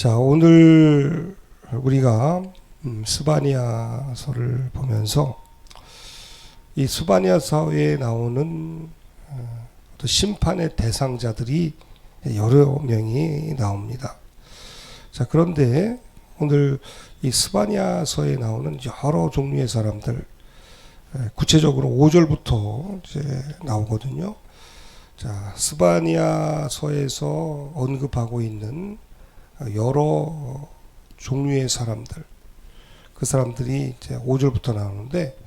자, 오늘 우리가 스바냐서를 보면서 이 스바냐서에 나오는 또 심판의 대상자들이 여러 명이 나옵니다. 자, 그런데 오늘 이 스바냐서에 나오는 여러 종류의 사람들, 구체적으로 5절부터 이제 나오거든요. 자, 스바냐서에서 언급하고 있는 여러 종류의 사람들, 그 사람들이 이제 5절부터 나오는데,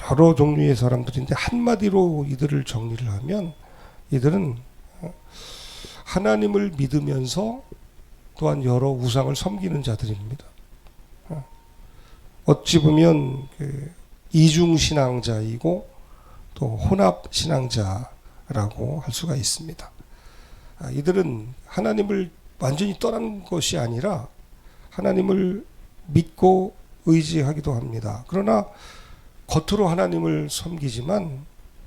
여러 종류의 사람들인데 한마디로 이들을 정리를 하면 이들은 하나님을 믿으면서 또한 여러 우상을 섬기는 자들입니다. 어찌 보면 이중신앙자이고 또 혼합신앙자라고 할 수가 있습니다. 이들은 하나님을 완전히 떠난 것이 아니라 하나님을 믿고 의지하기도 합니다. 그러나 겉으로 하나님을 섬기지만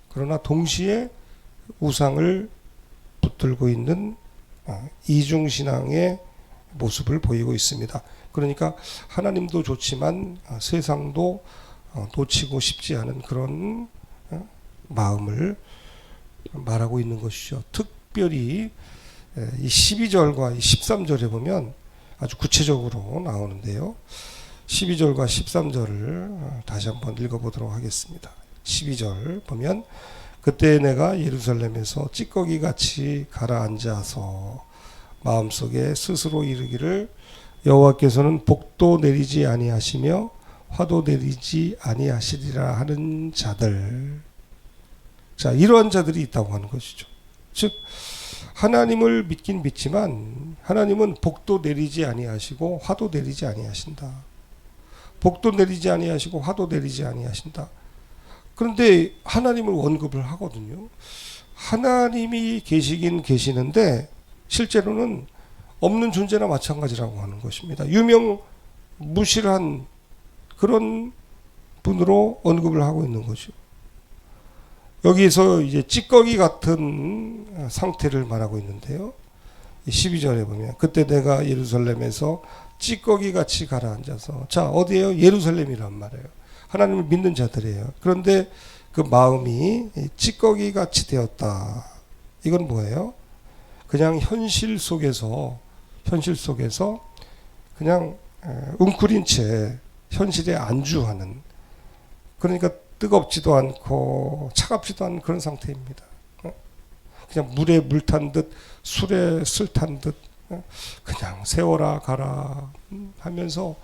그러나 동시에 우상을 붙들고 있는 이중신앙의 모습을 보이고 있습니다. 그러니까 하나님도 좋지만 세상도 놓치고 싶지 않은 그런 마음을 말하고 있는 것이죠. 특별히 이 12절과 13절에 보면 아주 구체적으로 나오는데요. 12절과 13절을 다시 한번 읽어보도록 하겠습니다. 12절 보면 그때 내가 예루살렘에서 찌꺼기같이 가라앉아서 마음속에 스스로 이르기를 여호와께서는 복도 내리지 아니하시며 화도 내리지 아니하시리라 하는 자들. 자, 이러한 자들이 있다고 하는 것이죠. 즉 하나님을 믿긴 믿지만 하나님은 복도 내리지 아니하시고 화도 내리지 아니하신다. 복도 내리지 아니하시고 화도 내리지 아니하신다. 그런데 하나님을 언급을 하거든요. 하나님이 계시긴 계시는데 실제로는 없는 존재나 마찬가지라고 하는 것입니다. 유명무실한 그런 분으로 언급을 하고 있는 거죠. 여기서 이제 찌꺼기 같은 상태를 말하고 있는데요. 12절에 보면 그때 내가 예루살렘에서 찌꺼기 같이 가라앉아서, 자, 어디에요? 예루살렘이란 말이에요. 하나님을 믿는 자들이에요. 그런데 그 마음이 찌꺼기 같이 되었다. 이건 뭐예요? 그냥 현실 속에서 그냥 웅크린 채 현실에 안주하는, 그러니까 뜨겁지도 않고 차갑지도 않은 그런 상태입니다. 그냥 물에 물 탄 듯 술에 술 탄 듯 그냥 세워라 가라 하면서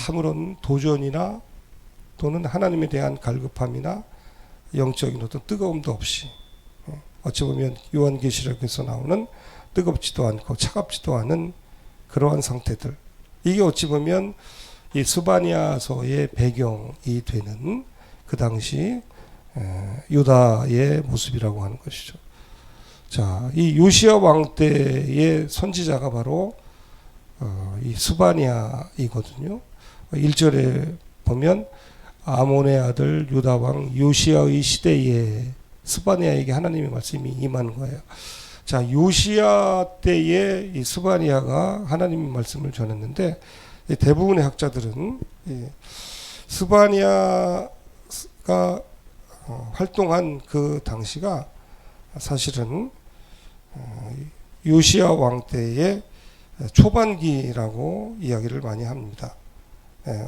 아무런 도전이나 또는 하나님에 대한 갈급함이나 영적인 어떤 뜨거움도 없이, 어찌 보면 요한계시록에서 나오는 뜨겁지도 않고 차갑지도 않은 그러한 상태들, 이게 어찌 보면 이 스바냐서의 배경이 되는 그 당시 유다의 모습이라고 하는 것이죠. 자, 이 요시야 왕 때의 선지자가 바로 이 스바냐이거든요. 1절에 보면 아몬의 아들 유다 왕 요시야의 시대에 스바냐에게 하나님의 말씀이 임한 거예요. 자, 요시야 때에 이 스바냐가 하나님의 말씀을 전했는데 대부분의 학자들은 스바냐가 활동한 그 당시가 사실은 요시야 왕 때의 초반기라고 이야기를 많이 합니다.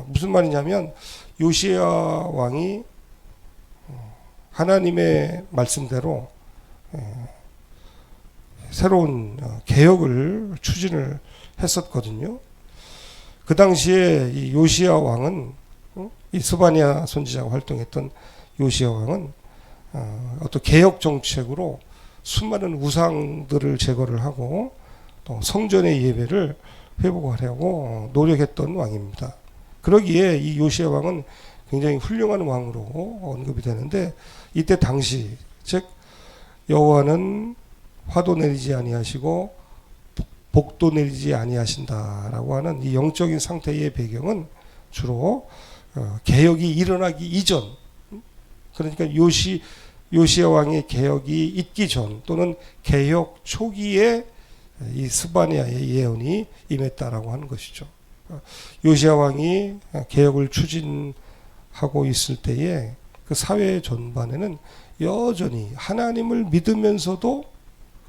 무슨 말이냐면 요시야 왕이 하나님의 말씀대로 새로운 개혁을 추진을 했었거든요. 그 당시에 이 요시야 왕은, 이 스바냐 선지자가 활동했던 요시야 왕은 어떤 개혁 정책으로 수많은 우상들을 제거를 하고 또 성전의 예배를 회복하려고 노력했던 왕입니다. 그러기에 이 요시야 왕은 굉장히 훌륭한 왕으로 언급이 되는데, 이때 당시 즉 여호와는 화도 내리지 아니하시고 복도 내리지 아니하신다라고 하는 이 영적인 상태의 배경은 주로 개혁이 일어나기 이전, 그러니까 요시야 왕의 개혁이 있기 전 또는 개혁 초기에 이 스바냐의 예언이 임했다라고 하는 것이죠. 요시야 왕이 개혁을 추진하고 있을 때에 그 사회 전반에는 여전히 하나님을 믿으면서도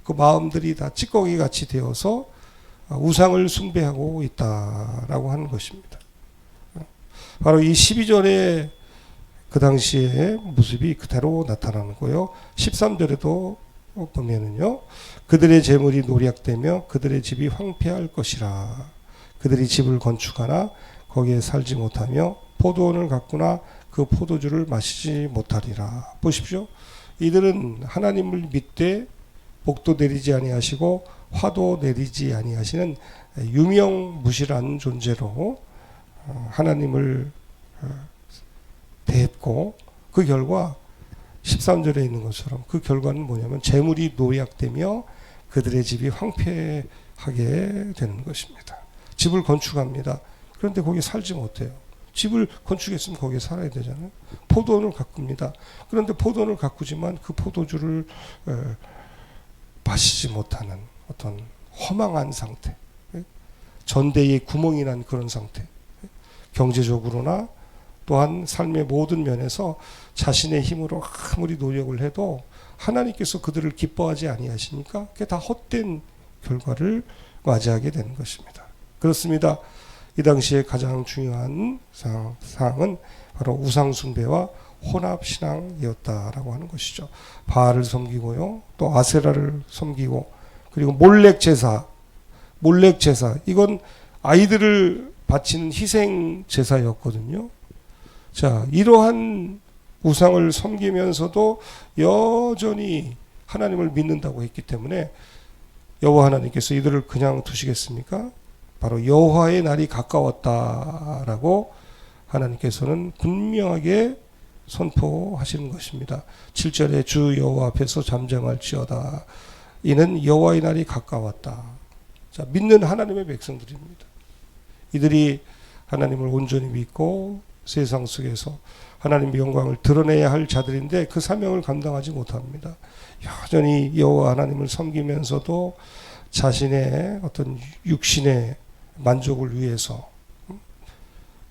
그 마음들이 다 찌꺼기 같이 되어서 우상을 숭배하고 있다라고 하는 것입니다. 바로 이 12절의 그 당시의 모습이 그대로 나타나는 거예요. 13절에도 보면은요, 그들의 재물이 노략되며 그들의 집이 황폐할 것이라. 그들이 집을 건축하나 거기에 살지 못하며 포도원을 갖구나 그 포도주를 마시지 못하리라. 보십시오. 이들은 하나님을 믿되 복도 내리지 아니하시고 화도 내리지 아니하시는 유명무실한 존재로 하나님을 대했고, 그 결과 13절에 있는 것처럼 그 결과는 뭐냐면 재물이 노약되며 그들의 집이 황폐하게 되는 것입니다. 집을 건축합니다. 그런데 거기 살지 못해요. 집을 건축했으면 거기에 살아야 되잖아요. 포도원을 가꿉니다. 그런데 포도원을 가꾸지만 그 포도주를 마시지 못하는 어떤 허망한 상태, 전대에 구멍이 난 그런 상태, 경제적으로나 또한 삶의 모든 면에서 자신의 힘으로 아무리 노력을 해도 하나님께서 그들을 기뻐하지 아니하시니까 그게 다 헛된 결과를 맞이하게 되는 것입니다. 그렇습니다. 이 당시에 가장 중요한 사항은 바로 우상숭배와 혼합신앙이었다라고 하는 것이죠. 바알을 섬기고요, 또 아세라를 섬기고, 그리고 몰렉제사, 이건 아이들을 바치는 희생제사였거든요. 자, 이러한 우상을 섬기면서도 여전히 하나님을 믿는다고 했기 때문에 여호와 하나님께서 이들을 그냥 두시겠습니까? 바로 여호와의 날이 가까웠다라고 하나님께서는 분명하게 선포하시는 것입니다. 7절에 주 여호와 앞에서 잠잠할지어다. 이는 여호와의 날이 가까웠다. 자, 믿는 하나님의 백성들입니다. 이들이 하나님을 온전히 믿고 세상 속에서 하나님의 영광을 드러내야 할 자들인데 그 사명을 감당하지 못합니다. 여전히 여호와 하나님을 섬기면서도 자신의 어떤 육신의 만족을 위해서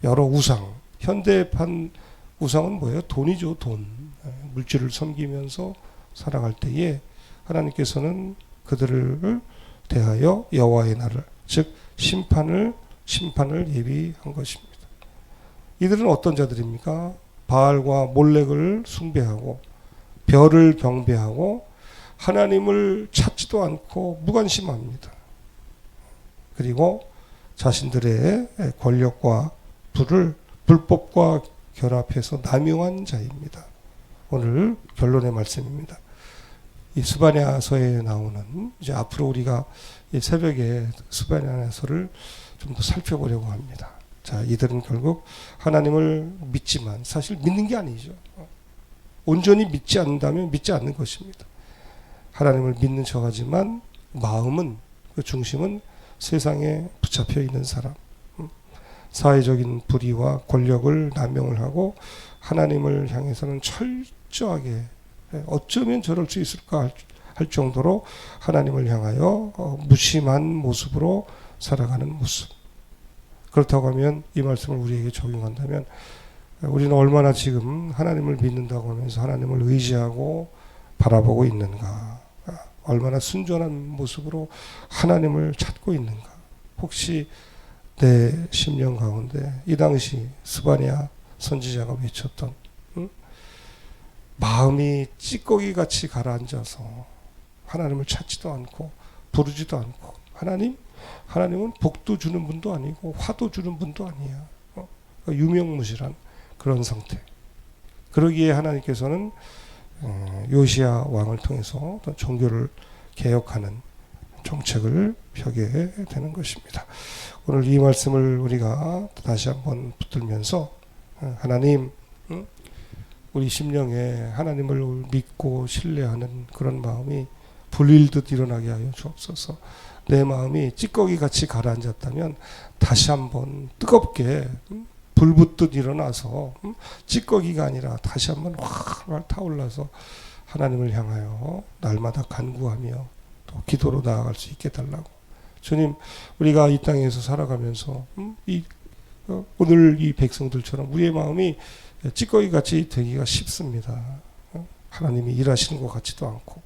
여러 우상, 현대판 우상은 뭐예요? 돈이죠, 돈. 물질을 섬기면서 살아갈 때에 하나님께서는 그들을 대하여 여호와의 날을, 즉 심판을 예비한 것입니다. 이들은 어떤 자들입니까? 바알과 몰렉을 숭배하고 별을 경배하고 하나님을 찾지도 않고 무관심합니다. 그리고 자신들의 권력과 불법과 결합해서 남용한 자입니다. 오늘 결론의 말씀입니다. 이 스바냐서에 나오는, 이제 앞으로 우리가 이 새벽에 스바냐서를 좀 더 살펴보려고 합니다. 자, 이들은 결국 하나님을 믿지만 사실 믿는 게 아니죠. 온전히 믿지 않는다면 믿지 않는 것입니다. 하나님을 믿는 척하지만 마음은, 그 중심은 세상에 붙잡혀 있는 사람, 사회적인 불의와 권력을 남용을 하고 하나님을 향해서는 철저하게, 어쩌면 저럴 수 있을까 할 정도로 하나님을 향하여 무심한 모습으로 살아가는 모습. 그렇다고 하면 이 말씀을 우리에게 적용한다면 우리는 얼마나 지금 하나님을 믿는다고 하면서 하나님을 의지하고 바라보고 있는가, 얼마나 순전한 모습으로 하나님을 찾고 있는가. 혹시 내 심령 가운데 이 당시 스바냐 선지자가 외쳤던 마음이 찌꺼기같이 가라앉아서 하나님을 찾지도 않고 부르지도 않고, 하나님은 복도 주는 분도 아니고 화도 주는 분도 아니야. 유명무실한 그런 상태. 그러기에 하나님께서는 요시야 왕을 통해서 종교를 개혁하는 정책을 펴게 되는 것입니다. 오늘 이 말씀을 우리가 다시 한번 붙들면서 하나님, 우리 심령에 하나님을 믿고 신뢰하는 그런 마음이 불일듯 일어나게 하여 주옵소서. 내 마음이 찌꺼기같이 가라앉았다면 다시 한번 뜨겁게 불붙듯 일어나서 찌꺼기가 아니라 다시 한번 확 타올라서 하나님을 향하여 날마다 간구하며 또 기도로 나아갈 수 있게 달라고. 주님, 우리가 이 땅에서 살아가면서 오늘 이 백성들처럼 우리의 마음이 찌꺼기같이 되기가 쉽습니다. 하나님이 일하시는 것 같지도 않고,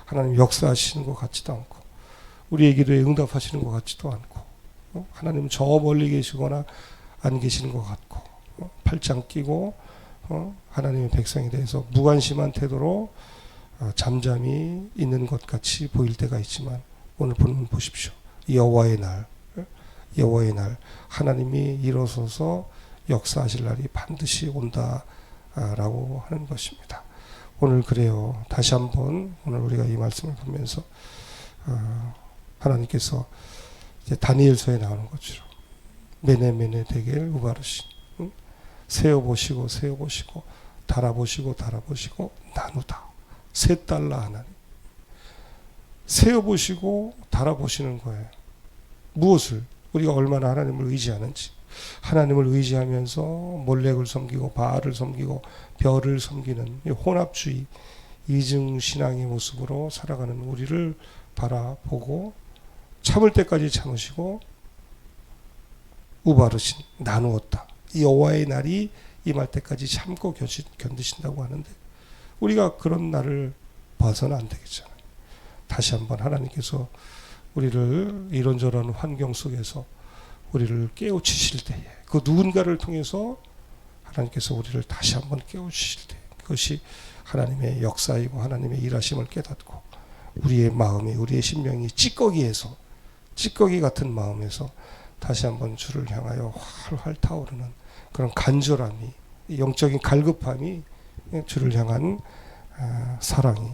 하나님 역사하시는 것 같지도 않고, 우리의 기도에 응답하시는 것 같지도 않고, 하나님 저 멀리 계시거나 안 계시는 것 같고, 팔짱 끼고 하나님의 백성에 대해서 무관심한 태도로 잠잠히 있는 것 같이 보일 때가 있지만, 오늘 본문 보십시오. 여호와의 날, 여호와의 날, 하나님이 일어서서 역사하실 날이 반드시 온다라고 하는 것입니다. 오늘 그래요. 다시 한번 오늘 우리가 이 말씀을 보면서 하나님께서 이제 다니엘서에 나오는 것처럼 메네메네 데겔 우바르신, 세어보시고 세어보시고 달아보시고 달아보시고 나누다. 세 달라 하나님. 세어보시고 달아보시는 거예요. 무엇을? 우리가 얼마나 하나님을 의지하는지. 하나님을 의지하면서 몰렉을 섬기고 바알을 섬기고 별을 섬기는 혼합주의 이중신앙의 모습으로 살아가는 우리를 바라보고 참을 때까지 참으시고 우바르신, 나누었다. 여호와의 날이 임할 때까지 참고 견디신다고 하는데, 우리가 그런 날을 봐서는 안 되겠잖아요. 다시 한번 하나님께서 우리를 이런저런 환경 속에서 우리를 깨우치실 때에, 그 누군가를 통해서 하나님께서 우리를 다시 한번 깨우치실 때, 그것이 하나님의 역사이고 하나님의 일하심을 깨닫고 우리의 마음이, 우리의 심령이 찌꺼기 같은 마음에서 다시 한번 주를 향하여 활활 타오르는 그런 간절함이, 영적인 갈급함이, 주를 향한 사랑이,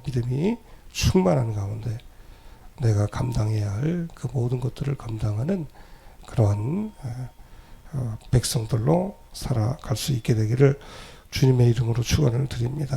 믿음이 충만한 가운데 내가 감당해야 할 그 모든 것들을 감당하는 그러한 백성들로 살아갈 수 있게 되기를 주님의 이름으로 축원을 드립니다.